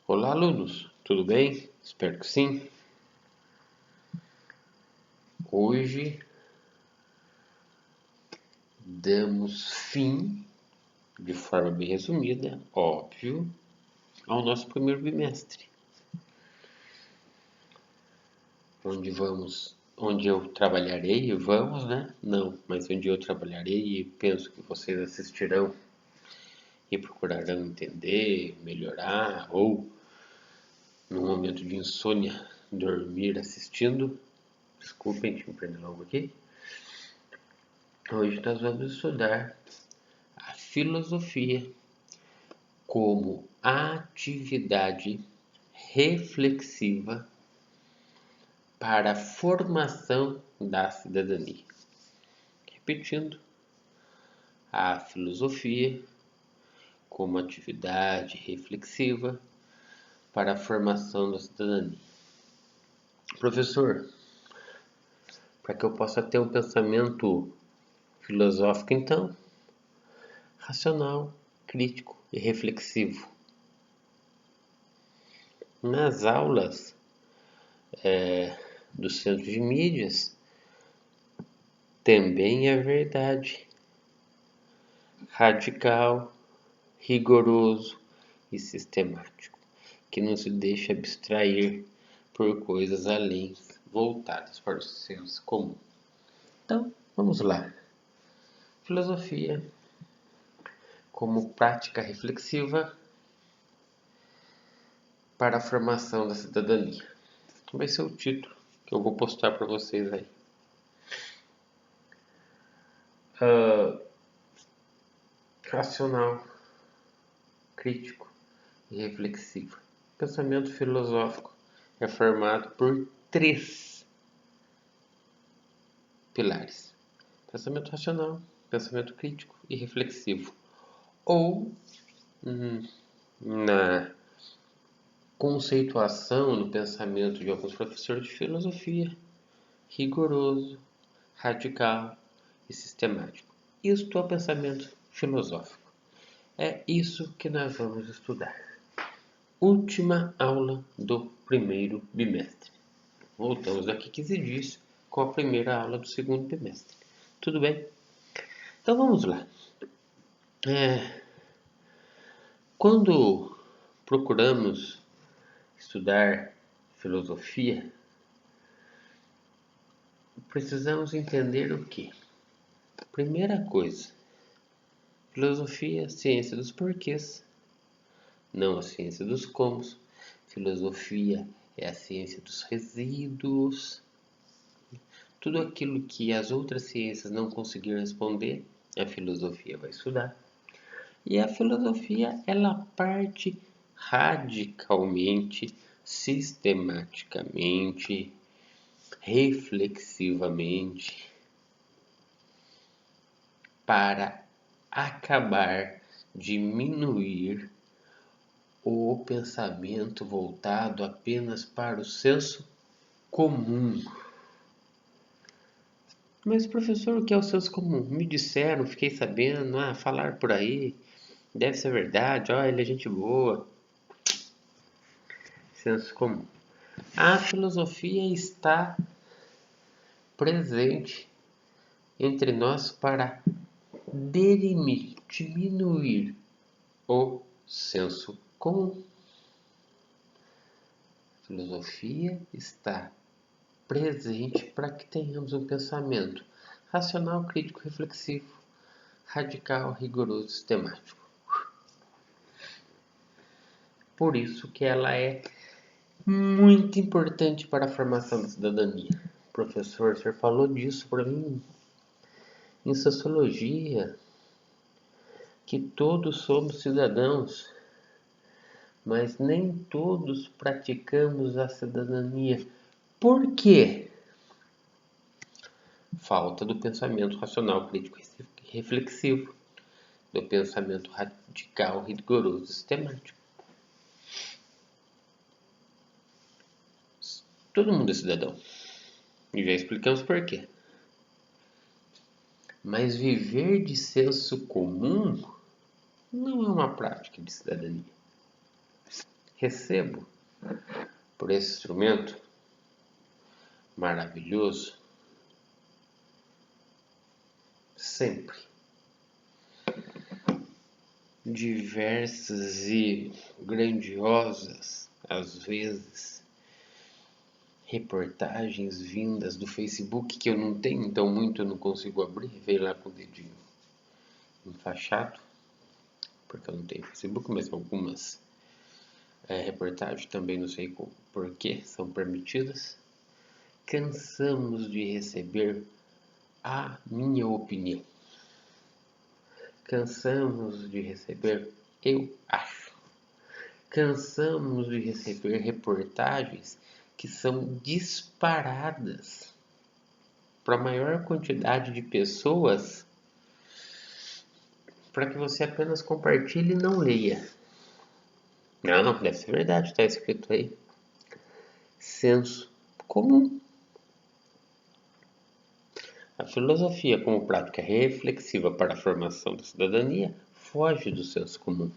Olá, alunos, tudo bem? Espero que sim. Hoje damos fim, de forma bem resumida, óbvio, ao nosso primeiro bimestre, onde eu trabalharei, vamos, né? Não, mas onde eu trabalharei e penso que vocês assistirão e procurarão entender, melhorar ou, num momento de insônia, dormir assistindo. Desculpem, deixa eu prender logo aqui. Hoje nós vamos estudar a filosofia como atividade reflexiva para a formação da cidadania. Repetindo, a filosofia como atividade reflexiva para a formação da cidadania. Professor, para que eu possa ter um pensamento filosófico, então, racional, crítico e reflexivo. Nas aulas do centro de mídias, também é verdade. Radical, rigoroso e sistemático, que não se deixa abstrair por coisas além voltadas para o senso comum. Então, vamos lá. Filosofia como prática reflexiva para a formação da cidadania. Vai ser o título que eu vou postar para vocês aí. Racional, crítico e reflexivo. Pensamento filosófico é formado por 3 pilares: pensamento racional, pensamento crítico e reflexivo. Ou, na conceituação no pensamento de alguns professores de filosofia, rigoroso, radical e sistemático. Isto é o pensamento filosófico. É isso que nós vamos estudar. Última aula do primeiro bimestre. Voltamos daqui 15 dias com a primeira aula do segundo bimestre. Tudo bem? Então vamos lá. Quando procuramos estudar filosofia, precisamos entender o quê? Primeira coisa, filosofia é a ciência dos porquês, não a ciência dos comos. Filosofia é a ciência dos resíduos. Tudo aquilo que as outras ciências não conseguiram responder, a filosofia vai estudar. E a filosofia, ela parte radicalmente, sistematicamente, reflexivamente para acabar, diminuir o pensamento voltado apenas para o senso comum. Mas, professor, o que é o senso comum? Me disseram, fiquei sabendo, falar por aí, deve ser verdade, ele é gente boa. Senso comum. A filosofia está presente entre nós para diminuir o senso comum. A filosofia está presente para que tenhamos um pensamento racional, crítico, reflexivo, radical, rigoroso, sistemático. Por isso que ela é muito importante para a formação da cidadania. Professor, o senhor falou disso para mim em sociologia, que todos somos cidadãos, mas nem todos praticamos a cidadania. Por quê? Falta do pensamento racional, crítico e reflexivo, do pensamento radical, rigoroso e sistemático. Todo mundo é cidadão. E já explicamos por quê. Mas viver de senso comum não é uma prática de cidadania. recebo por esse instrumento maravilhoso sempre diversas e grandiosas, às vezes, reportagens vindas do Facebook que eu não tenho, então muito eu não consigo abrir, veio lá com o dedinho enfaixado, porque eu não tenho Facebook, mas algumas reportagens também não sei por que são permitidas. Cansamos de receber a minha opinião. Cansamos de receber eu acho. Cansamos de receber reportagens que são disparadas para a maior quantidade de pessoas para que você apenas compartilhe e não leia. Não, deve ser verdade, está escrito aí. Senso comum. A filosofia, como prática reflexiva para a formação da cidadania, foge do senso comum.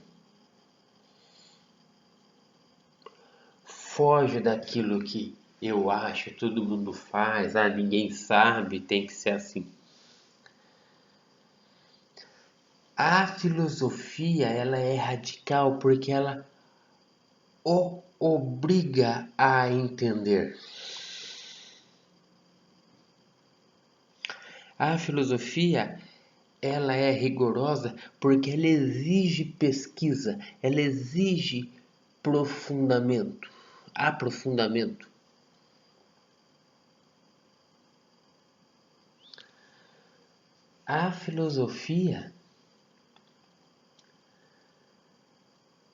Foge daquilo que eu acho, todo mundo faz, ninguém sabe, tem que ser assim. A filosofia, ela é radical porque ela o obriga a entender. A filosofia, ela é rigorosa porque ela exige pesquisa, ela exige aprofundamento. A filosofia,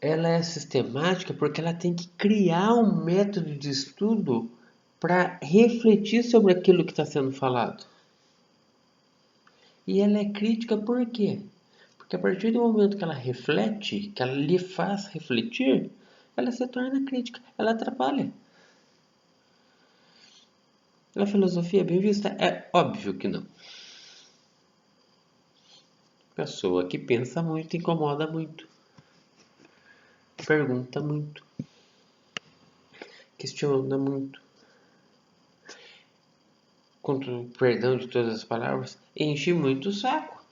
ela é sistemática porque ela tem que criar um método de estudo para refletir sobre aquilo que está sendo falado. E ela é crítica por quê? Porque a partir do momento que ela reflete, que ela lhe faz refletir, ela se torna crítica, ela atrapalha. A filosofia bem vista? É óbvio que não. Pessoa que pensa muito, incomoda muito, pergunta muito, questiona muito, com perdão de todas as palavras, enche muito o saco.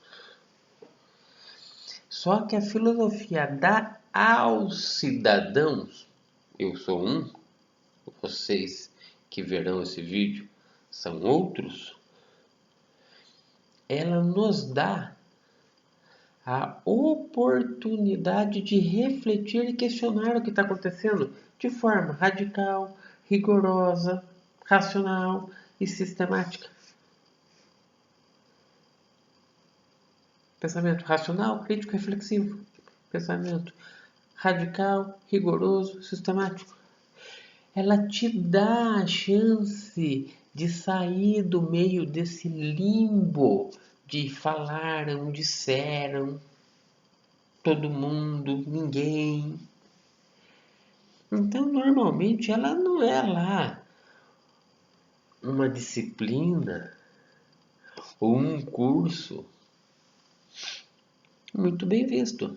Só que a filosofia dá aos cidadãos, eu sou um, vocês que verão esse vídeo são outros, ela nos dá a oportunidade de refletir e questionar o que está acontecendo de forma radical, rigorosa, racional e sistemática. Pensamento racional, crítico, reflexivo. Pensamento radical, rigoroso, sistemático. Ela te dá a chance de sair do meio desse limbo de falaram, disseram, todo mundo, ninguém. Então, normalmente, ela não é lá uma disciplina ou um curso muito bem visto.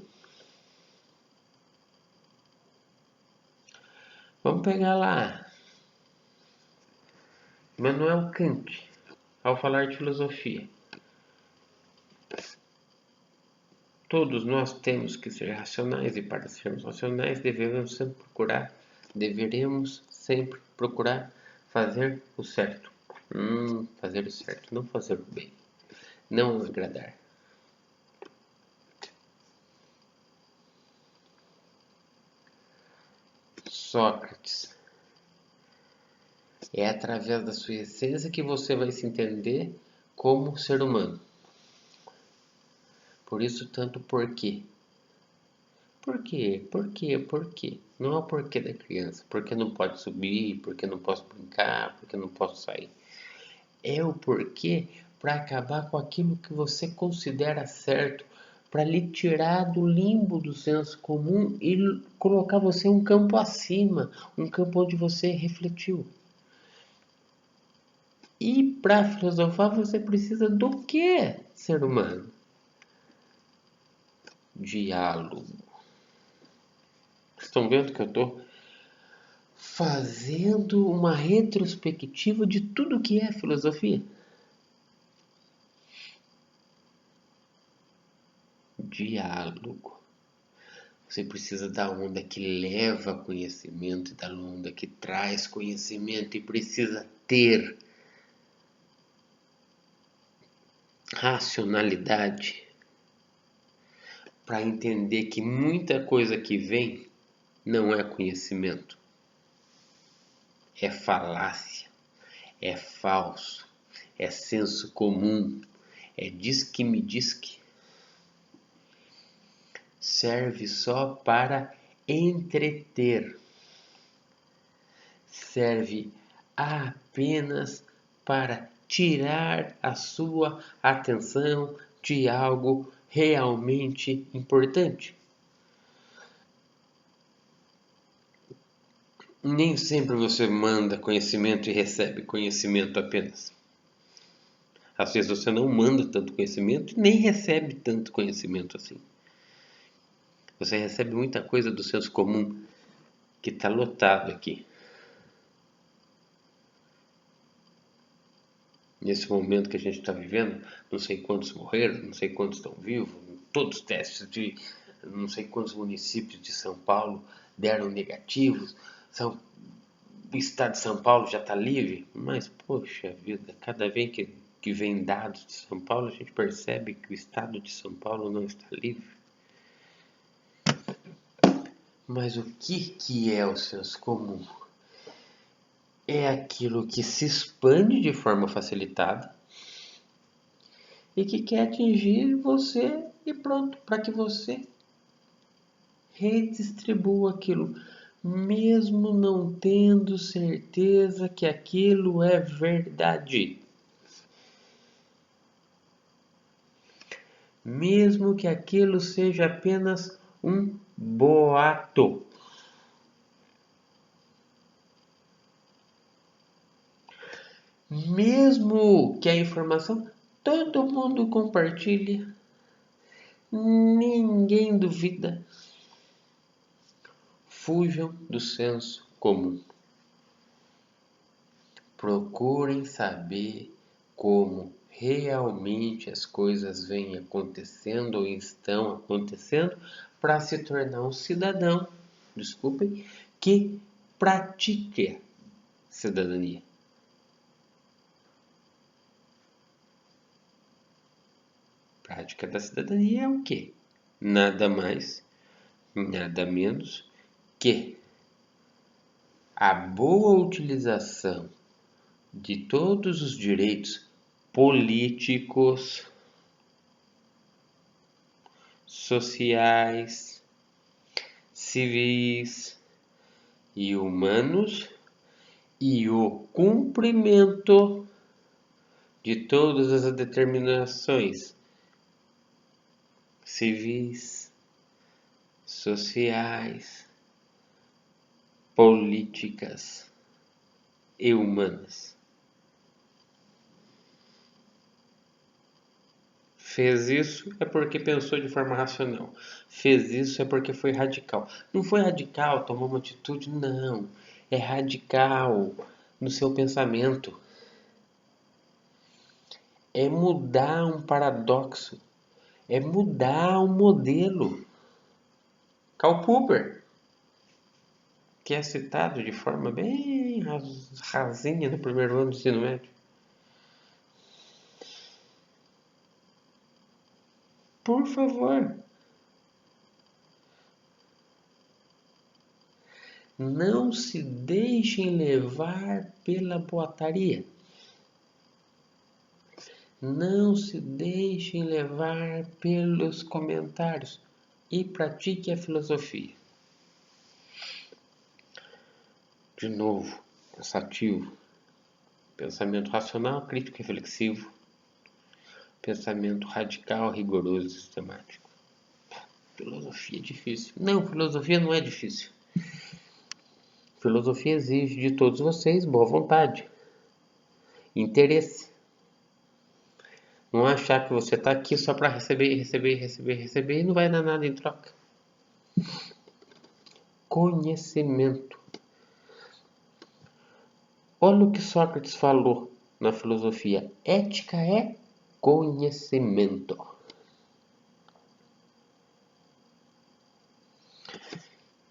Vamos pegar lá Immanuel Kant, ao falar de filosofia. Todos nós temos que ser racionais e para sermos racionais deveremos sempre procurar fazer o certo. Fazer o certo, não fazer o bem, não agradar. Sócrates. É através da sua essência que você vai se entender como ser humano. Por isso, tanto porquê. Por quê? Por quê? Por quê? Não é o porquê da criança. Porque não pode subir, porque não posso brincar, porque não posso sair. É o porquê para acabar com aquilo que você considera certo, para lhe tirar do limbo do senso comum e colocar você um campo acima, um campo onde você refletiu. E para filosofar você precisa do que, ser humano? Diálogo. Estão vendo que eu estou fazendo uma retrospectiva de tudo que é filosofia. Diálogo. Você precisa da onda que leva conhecimento e da onda que traz conhecimento e precisa ter racionalidade para entender que muita coisa que vem não é conhecimento, é falácia, é falso, é senso comum, é diz que me diz que. Serve só para entreter, serve apenas para tirar a sua atenção de algo realmente importante. Nem sempre você manda conhecimento e recebe conhecimento apenas. Às vezes você não manda tanto conhecimento e nem recebe tanto conhecimento assim. Você recebe muita coisa do senso comum que está lotado aqui. Nesse momento que a gente está vivendo, não sei quantos morreram, não sei quantos estão vivos, todos os testes de não sei quantos municípios de São Paulo deram negativos, o estado de São Paulo já está livre, mas poxa vida, cada vez que vem dados de São Paulo, a gente percebe que o estado de São Paulo não está livre. Mas o que é o senso comum? É aquilo que se expande de forma facilitada e que quer atingir você e pronto, para que você redistribua aquilo, mesmo não tendo certeza que aquilo é verdade. Mesmo que aquilo seja apenas um boato. Mesmo que a informação todo mundo compartilhe, ninguém duvida. Fujam do senso comum. Procurem saber como realmente as coisas vêm acontecendo ou estão acontecendo para se tornar um cidadão, desculpem, que pratique cidadania. Prática da cidadania é o quê? Nada mais, nada menos que a boa utilização de todos os direitos políticos, sociais, civis e humanos e o cumprimento de todas as determinações civis, sociais, políticas e humanas. Fez isso é porque pensou de forma racional. Fez isso é porque foi radical. Não foi radical, tomou uma atitude, não. É radical no seu pensamento. É mudar um paradoxo. É mudar um modelo. Karl Popper, que é citado de forma bem rasinha no primeiro ano do ensino médio. Por favor, não se deixem levar pela boataria. Não se deixem levar pelos comentários e pratique a filosofia. De novo, pensativo, pensamento racional, crítico e reflexivo, pensamento radical, rigoroso e sistemático. Filosofia é difícil. Não, filosofia não é difícil. Filosofia exige de todos vocês boa vontade, interesse. Não achar que você está aqui só para receber e não vai dar nada em troca. Conhecimento. Olha o que Sócrates falou na filosofia. Ética é conhecimento.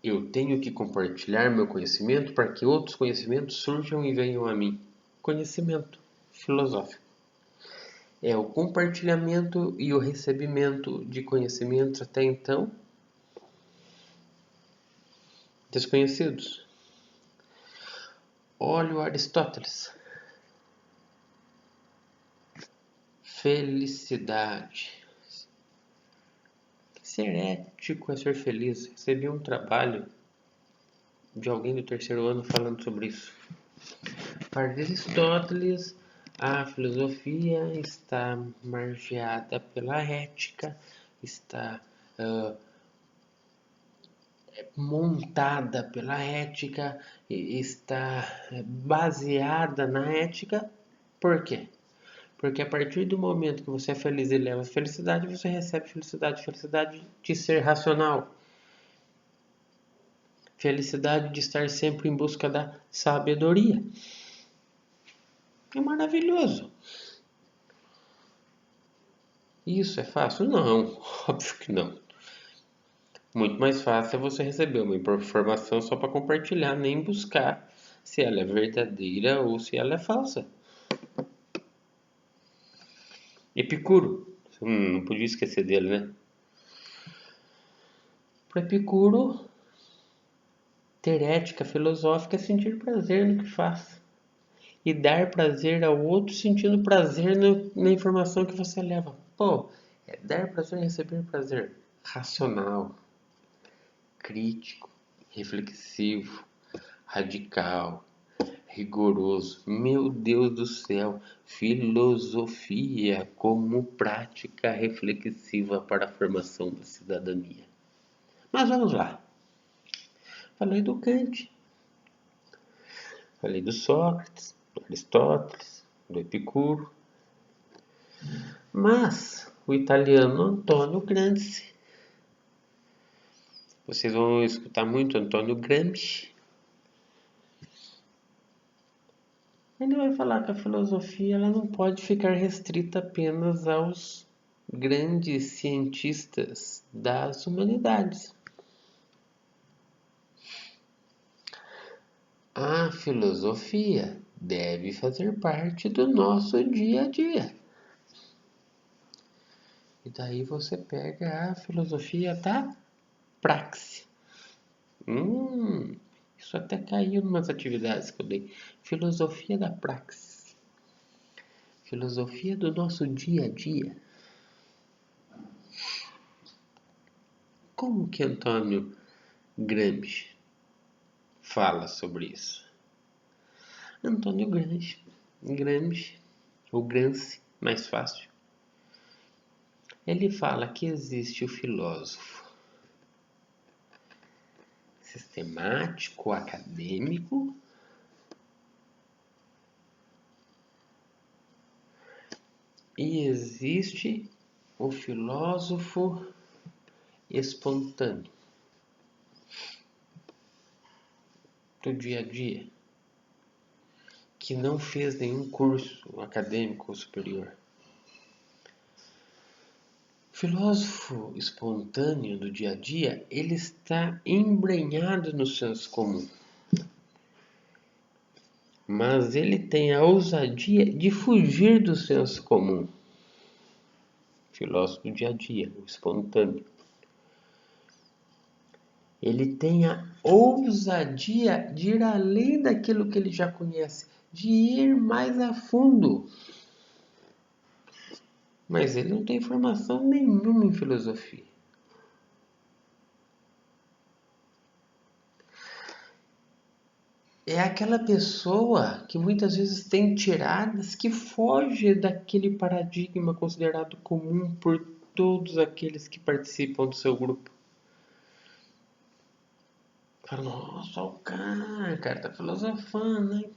Eu tenho que compartilhar meu conhecimento para que outros conhecimentos surjam e venham a mim. Conhecimento filosófico. É o compartilhamento e o recebimento de conhecimentos até então desconhecidos. Olha o Aristóteles. Felicidade. Ser ético é ser feliz. Recebi um trabalho de alguém do terceiro ano falando sobre isso. Para Aristóteles, a filosofia está margeada pela ética, está montada pela ética, está baseada na ética. Por quê? Porque a partir do momento que você é feliz e leva felicidade, você recebe felicidade. Felicidade de ser racional. Felicidade de estar sempre em busca da sabedoria. É maravilhoso. Isso é fácil? Não, óbvio que não. Muito mais fácil é você receber uma informação só para compartilhar, nem buscar se ela é verdadeira ou se ela é falsa. Epicuro, não podia esquecer dele, né? Para Epicuro, ter ética filosófica é sentir prazer no que faz. E dar prazer ao outro sentindo prazer na informação que você leva. Pô, é dar prazer e receber prazer. Racional, crítico, reflexivo, radical, rigoroso. Meu Deus do céu, filosofia como prática reflexiva para a formação da cidadania. Mas vamos lá. Falei do Kant, falei do Sócrates, do Aristóteles, do Epicuro. Mas o italiano Antonio Gramsci, vocês vão escutar muito Antonio Gramsci. Ele vai falar que a filosofia ela não pode ficar restrita apenas aos grandes cientistas das humanidades. A filosofia deve fazer parte do nosso dia a dia. E daí você pega a filosofia da praxe. Isso até caiu em umas atividades que eu dei. Filosofia da praxe. Filosofia do nosso dia a dia. Como que Antônio Gramsci fala sobre isso? Antônio Gramsci, ou Gramsci, mais fácil. Ele fala que existe o filósofo sistemático, acadêmico, e existe o filósofo espontâneo do dia a dia, que não fez nenhum curso acadêmico superior. O filósofo espontâneo do dia a dia, ele está embrenhado no senso comum. Mas ele tem a ousadia de fugir do senso comum. Filósofo do dia a dia, o espontâneo. Ele tem a ousadia de ir além daquilo que ele já conhece, de ir mais a fundo. Mas ele não tem formação nenhuma em filosofia. É aquela pessoa que muitas vezes tem tiradas que foge daquele paradigma considerado comum por todos aqueles que participam do seu grupo. Fala, nossa, o cara tá filosofando, né?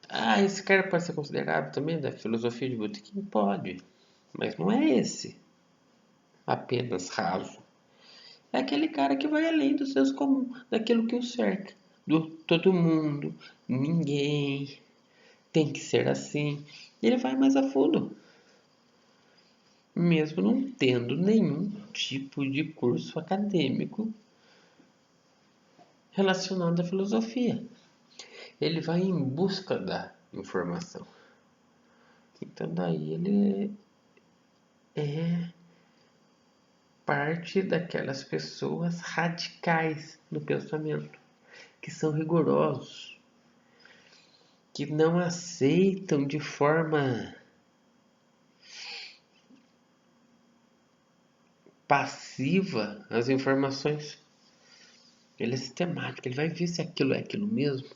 Ah, esse cara pode ser considerado também da filosofia de botequim? Pode, mas não é esse apenas raso. É aquele cara que vai além do senso comum, daquilo que o cerca. do todo mundo, ninguém tem que ser assim. Ele vai mais a fundo, mesmo não tendo nenhum tipo de curso acadêmico relacionado à filosofia. Ele vai em busca da informação. Então daí ele é parte daquelas pessoas radicais no pensamento, que são rigorosos, que não aceitam de forma passiva as informações. Ele é sistemático, ele vai ver se aquilo é aquilo mesmo.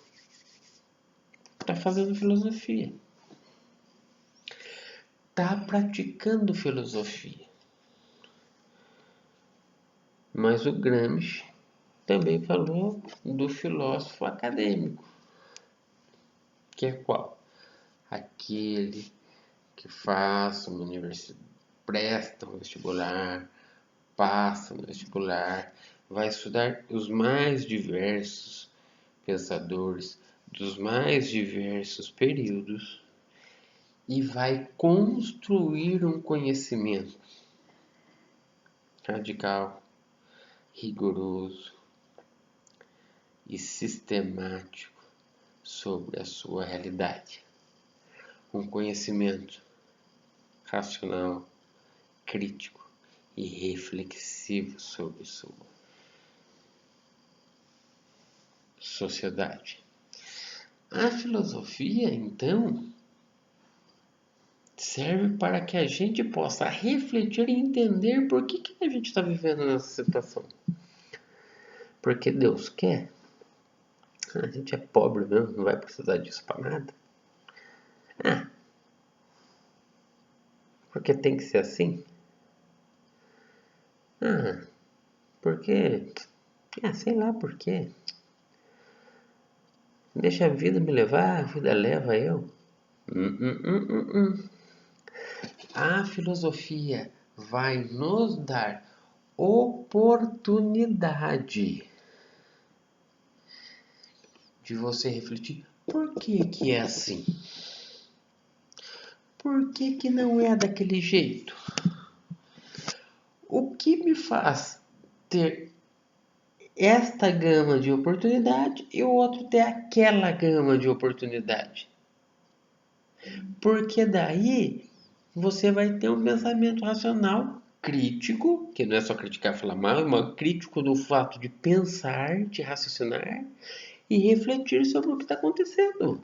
Está fazendo filosofia. Está praticando filosofia. Mas o Gramsci também falou do filósofo acadêmico, que é qual? Aquele que faz uma universidade, presta um vestibular, passa no vestibular, vai estudar os mais diversos pensadores dos mais diversos períodos e vai construir um conhecimento radical, rigoroso e sistemático sobre a sua realidade. Um conhecimento racional, crítico e reflexivo sobre sua sociedade. A filosofia, então, serve para que a gente possa refletir e entender por que a gente está vivendo nessa situação. Porque Deus quer. A gente é pobre mesmo, não vai precisar disso para nada. Ah, porque tem que ser assim? Ah, porque... Ah, sei lá por quê. Deixa a vida me levar, a vida leva eu. Hum. A filosofia vai nos dar oportunidade de você refletir por que é assim? Por que não é daquele jeito? O que me faz ter esta gama de oportunidade e o outro ter aquela gama de oportunidade? Porque daí você vai ter um pensamento racional crítico, que não é só criticar e falar mal, mas crítico do fato de pensar, de raciocinar e refletir sobre o que está acontecendo.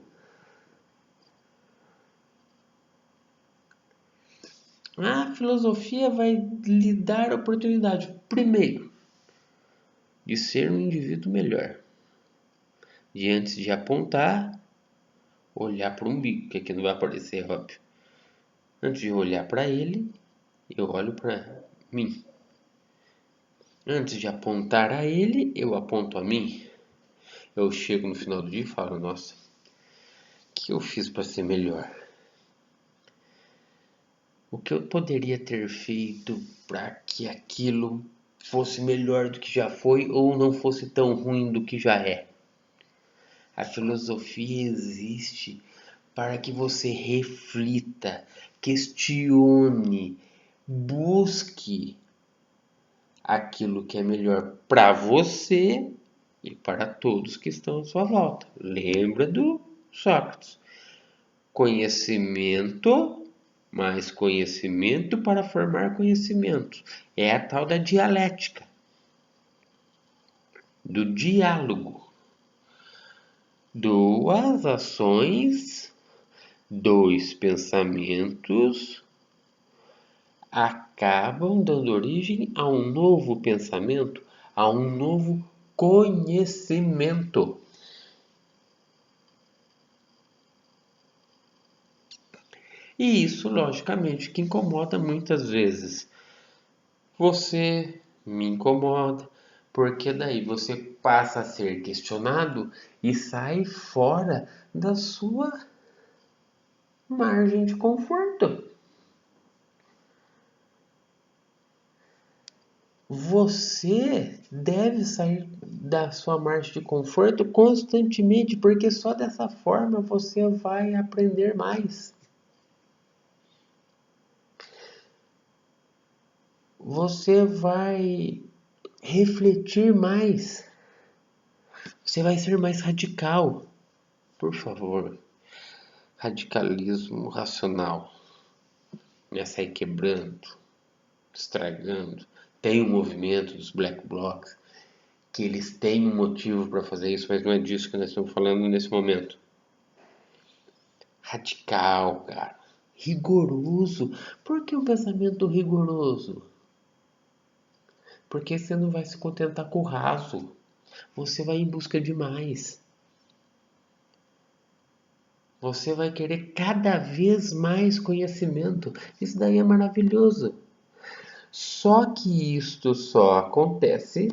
A filosofia vai lhe dar a oportunidade, primeiro, de ser um indivíduo melhor. De antes de apontar, olhar para o umbigo, que aqui não vai aparecer, é óbvio. Antes de olhar para ele, eu olho para mim. Antes de apontar a ele, eu aponto a mim. Eu chego no final do dia e falo, nossa, o que eu fiz para ser melhor? O que eu poderia ter feito para que aquilo fosse melhor do que já foi ou não fosse tão ruim do que já é? A filosofia existe para que você reflita, questione, busque aquilo que é melhor para você e para todos que estão à sua volta. Lembra do Sócrates? Conhecimento, mais conhecimento para formar conhecimento. É a tal da dialética, do diálogo. Duas ações, dois pensamentos acabam dando origem a um novo pensamento, a um novo conhecimento. E isso, logicamente, que incomoda muitas vezes. Você me incomoda, porque daí você passa a ser questionado e sai fora da sua margem de conforto. Você deve sair da sua margem de conforto constantemente, porque só dessa forma você vai aprender mais. Você vai refletir mais. Você vai ser mais radical. Por favor, radicalismo racional. Me sai quebrando, estragando. Tem um movimento dos Black Blocs que eles têm um motivo para fazer isso, mas não é disso que nós estamos falando nesse momento. Radical, cara. Rigoroso. Por que um pensamento rigoroso? Porque você não vai se contentar com o raso. Você vai em busca de mais. Você vai querer cada vez mais conhecimento. Isso daí é maravilhoso. Só que isto só acontece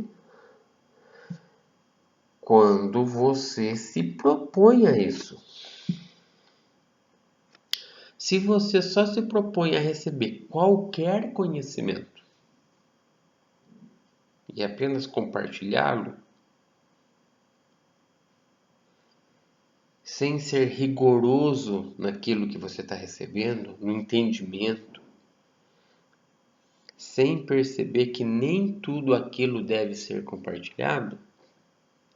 quando você se propõe a isso. Se você só se propõe a receber qualquer conhecimento e apenas compartilhá-lo, sem ser rigoroso naquilo que você está recebendo, no entendimento, sem perceber que nem tudo aquilo deve ser compartilhado,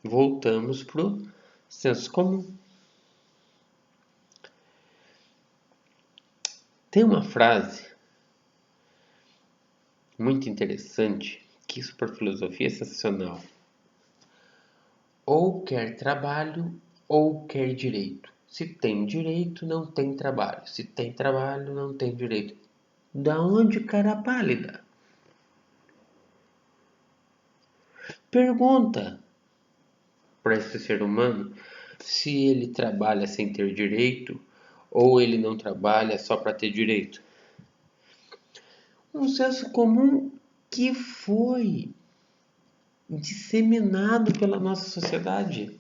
voltamos para o senso comum. Tem uma frase muito interessante, que isso para filosofia é sensacional. Ou quer trabalho, ou quer direito. Se tem direito, não tem trabalho. Se tem trabalho, não tem direito. Da onde, cara pálida? Pergunta para esse ser humano se ele trabalha sem ter direito ou ele não trabalha só para ter direito. Um senso comum que foi disseminado pela nossa sociedade,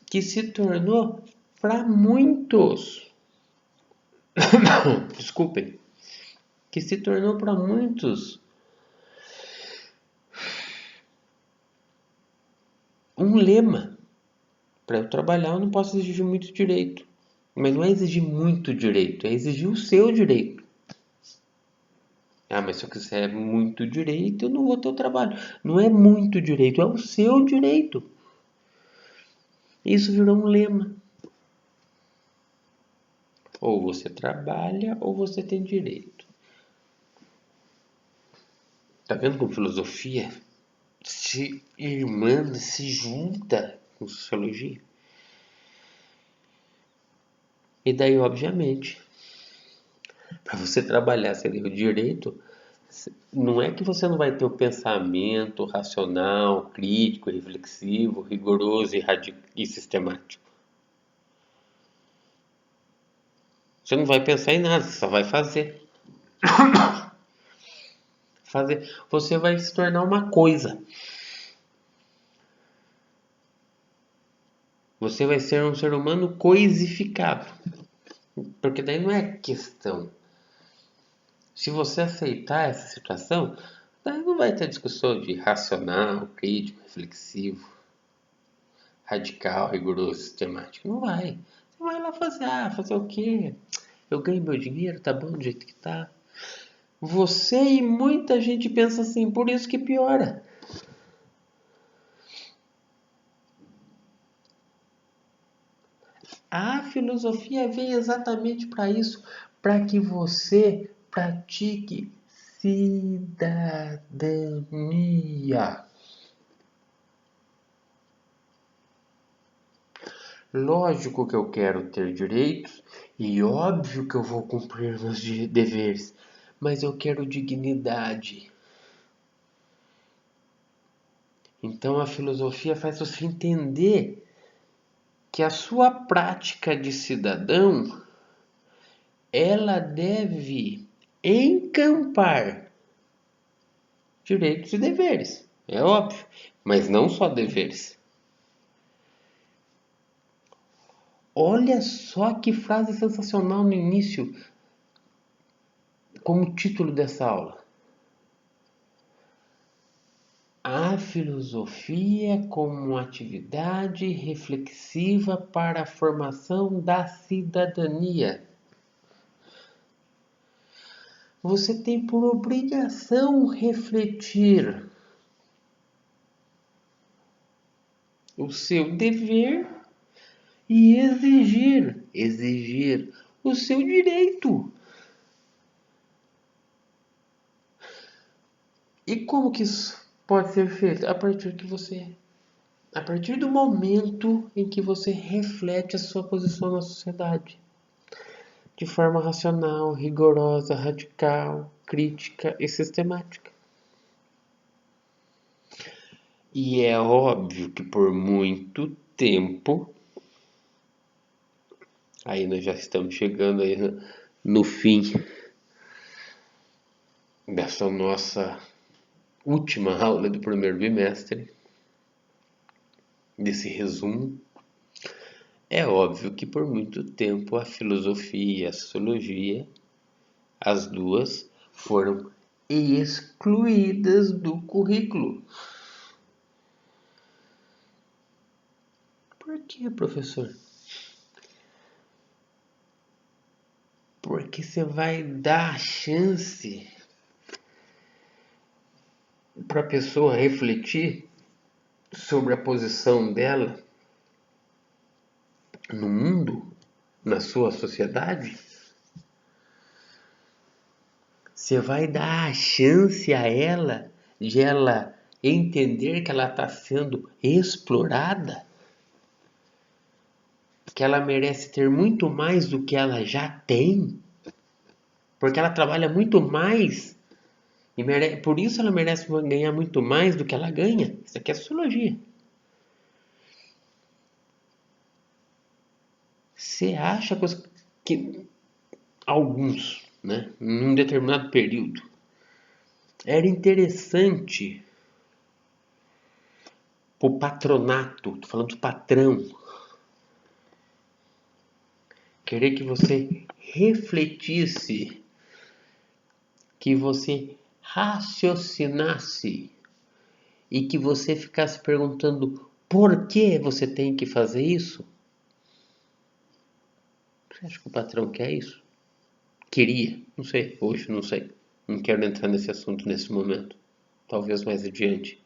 que se tornou para muitos, desculpem, que se tornou para muitos um lema. Para eu trabalhar eu não posso exigir muito direito. Mas não é exigir muito direito, é exigir o seu direito. Ah, mas se eu quiser muito direito, eu não vou ter o trabalho. Não é muito direito, é o seu direito. Isso virou um lema. Ou você trabalha ou você tem direito. Tá vendo como filosofia se irmana, se junta com sociologia? E daí, obviamente, para você trabalhar seria o direito, não é que você não vai ter o pensamento racional, crítico, reflexivo, rigoroso e sistemático. Você não vai pensar em nada, você só vai fazer. Você vai se tornar uma coisa. Você vai ser um ser humano coisificado. Porque daí não é questão. Se você aceitar essa situação, daí não vai ter discussão de racional, crítico, reflexivo, radical, rigoroso, sistemático. Não vai. Você vai lá fazer o quê? Eu ganho meu dinheiro, tá bom do jeito que tá. Você e muita gente pensa assim, por isso que piora. A filosofia vem exatamente para isso, para que você pratique cidadania. Lógico que eu quero ter direitos e óbvio que eu vou cumprir meus deveres, mas eu quero dignidade. Então a filosofia faz você entender que a sua prática de cidadão ela deve encampar direitos e deveres, é óbvio, mas não só deveres. Olha só que frase sensacional no início, como título dessa aula. a filosofia como atividade reflexiva para a formação da cidadania. Você tem por obrigação refletir o seu dever e exigir o seu direito. E como que isso pode ser feito? A partir do momento em que você reflete a sua posição na sociedade, de forma racional, rigorosa, radical, crítica e sistemática. E é óbvio que por muito tempo, aí nós já estamos chegando aí no fim dessa nossa última aula do primeiro bimestre, desse resumo. É óbvio que por muito tempo a filosofia e a sociologia, as duas, foram excluídas do currículo. Por que, professor? Porque você vai dar a chance para a pessoa refletir sobre a posição dela no mundo, na sua sociedade. Você vai dar a chance a ela de ela entender que ela está sendo explorada, que ela merece ter muito mais do que ela já tem, porque ela trabalha muito mais e por isso ela merece ganhar muito mais do que ela ganha. Isso aqui é sociologia. Você acha que alguns, né, num determinado período, era interessante para o patronato, tô falando do patrão, querer que você refletisse, que você raciocinasse e que você ficasse perguntando por que você tem que fazer isso? Você acha que o patrão quer isso? Queria, não sei, hoje não sei. Não quero entrar nesse assunto nesse momento. Talvez mais adiante.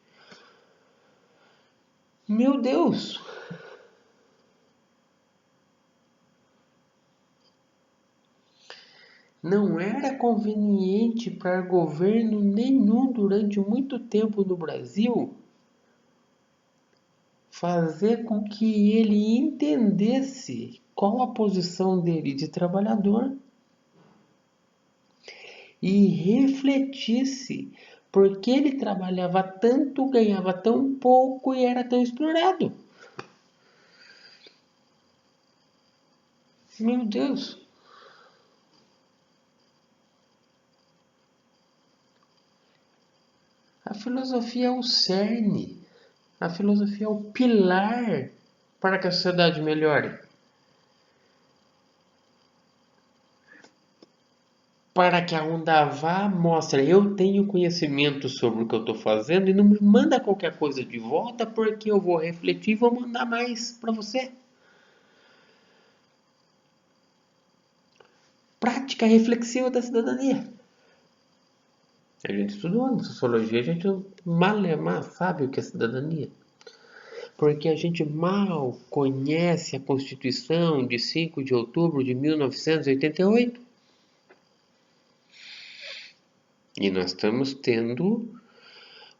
Meu Deus! Não era conveniente para governo nenhum durante muito tempo no Brasil fazer com que ele entendesse qual a posição dele de trabalhador e refletisse por que ele trabalhava tanto, ganhava tão pouco e era tão explorado. Meu Deus! A filosofia é o cerne, a filosofia é o pilar para que a sociedade melhore. Para que a onda vá, mostre, eu tenho conhecimento sobre o que eu estou fazendo e não me manda qualquer coisa de volta porque eu vou refletir e vou mandar mais para você. Prática reflexiva da cidadania. A gente estudou na sociologia, a gente mal sabe o que é cidadania. Porque a gente mal conhece a Constituição de 5 de outubro de 1988. E nós estamos tendo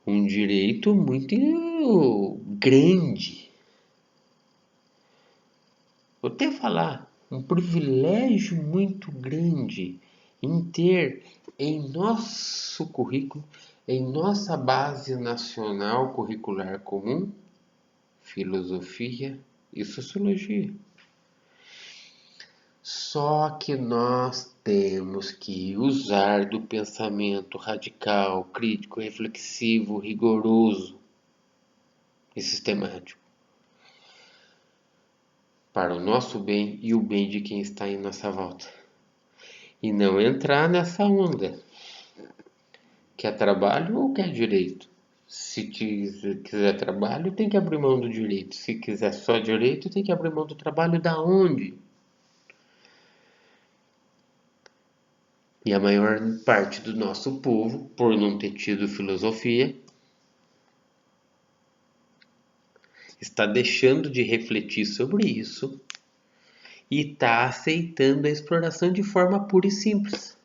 um direito muito grande. Vou até falar, um privilégio muito grande em ter em nosso currículo, em nossa base nacional curricular comum, filosofia e sociologia. Só que nós temos que usar do pensamento radical, crítico, reflexivo, rigoroso e sistemático para o nosso bem e o bem de quem está em nossa volta. E não entrar nessa onda. Quer trabalho ou quer direito? Se quiser trabalho, tem que abrir mão do direito. Se quiser só direito, tem que abrir mão do trabalho. Da onde? E a maior parte do nosso povo, por não ter tido filosofia, está deixando de refletir sobre isso e está aceitando a exploração de forma pura e simples.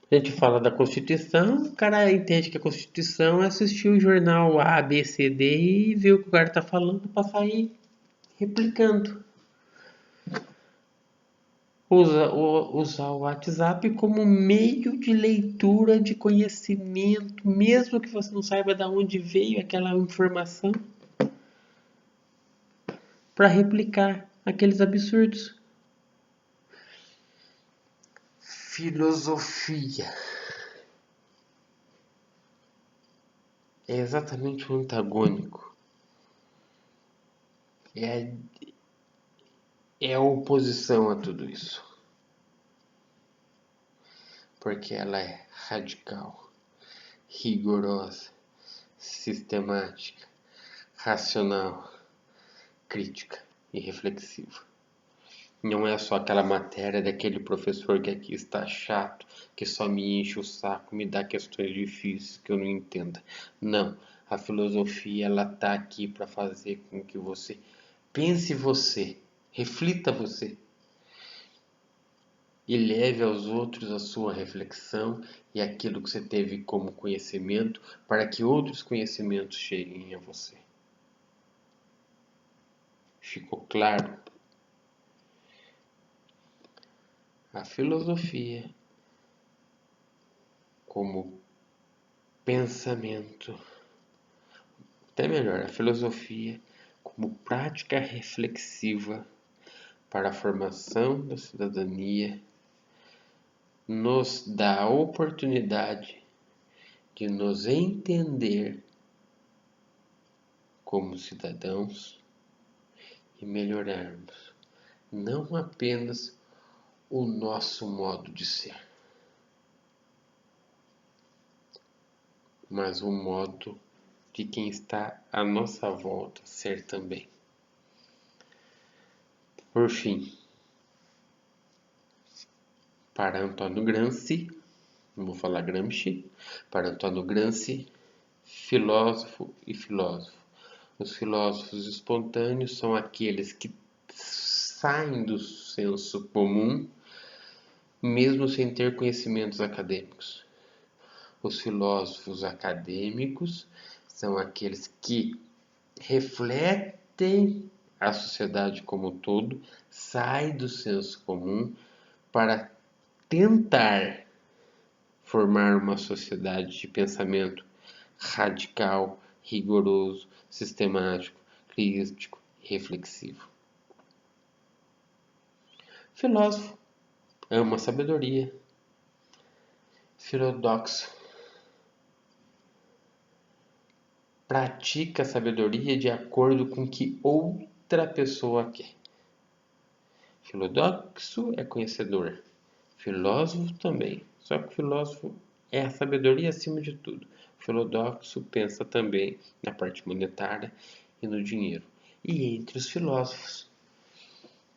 A gente fala da Constituição, o cara entende que a Constituição é assistir o jornal A, B, C, D e ver o que o cara está falando para sair replicando. Usar o WhatsApp como meio de leitura de conhecimento, mesmo que você não saiba de onde veio aquela informação, para replicar aqueles absurdos. Filosofia é exatamente o antagônico. É a oposição a tudo isso. Porque ela é radical, rigorosa, sistemática, racional, crítica e reflexiva. Não é só aquela matéria daquele professor que aqui está chato, que só me enche o saco, me dá questões difíceis que eu não entenda. Não, a filosofia ela está aqui para fazer com que você pense você, reflita você e leve aos outros a sua reflexão e aquilo que você teve como conhecimento para que outros conhecimentos cheguem a você. Ficou claro? A filosofia como pensamento, até melhor, a filosofia como prática reflexiva para a formação da cidadania nos dá a oportunidade de nos entender como cidadãos e melhorarmos não apenas o nosso modo de ser, mas o modo de quem está à nossa volta ser também. Por fim, para Antônio Gramsci, não vou falar Gramsci, para Antônio Gramsci, filósofo e filósofo. Os filósofos espontâneos são aqueles que saem do senso comum, mesmo sem ter conhecimentos acadêmicos. Os filósofos acadêmicos são aqueles que refletem a sociedade como um todo, saem do senso comum para tentar formar uma sociedade de pensamento radical, rigoroso, sistemático, crítico e reflexivo. Filósofo ama a sabedoria. Filódoxo pratica a sabedoria de acordo com o que outra pessoa quer. Filódoxo é conhecedor. Filósofo também. Só que o filósofo é a sabedoria acima de tudo. O filódoxo pensa também na parte monetária e no dinheiro. E entre os filósofos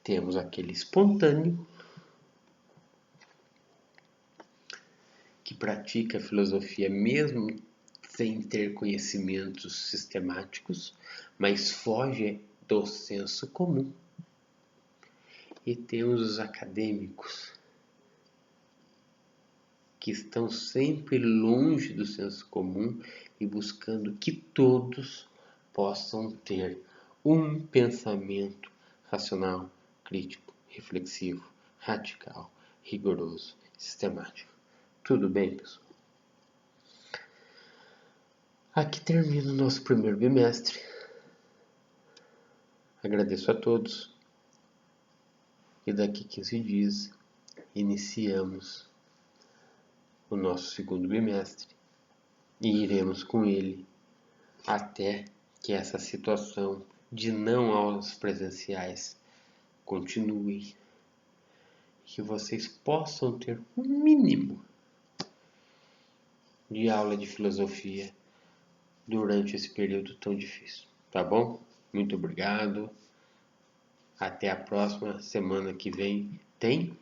temos aquele espontâneo que pratica a filosofia mesmo sem ter conhecimentos sistemáticos, mas foge do senso comum. E temos os acadêmicos que estão sempre longe do senso comum e buscando que todos possam ter um pensamento racional, crítico, reflexivo, radical, rigoroso, sistemático. Tudo bem, pessoal? Aqui termina o nosso primeiro bimestre. Agradeço a todos. E daqui 15 dias iniciamos o nosso segundo bimestre e iremos com ele até que essa situação de não aulas presenciais continue, que vocês possam ter um mínimo de aula de filosofia durante esse período tão difícil, tá bom? Muito obrigado. Até a próxima. Semana que vem tem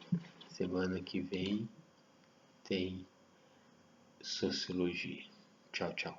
sociologia. Tchau, tchau.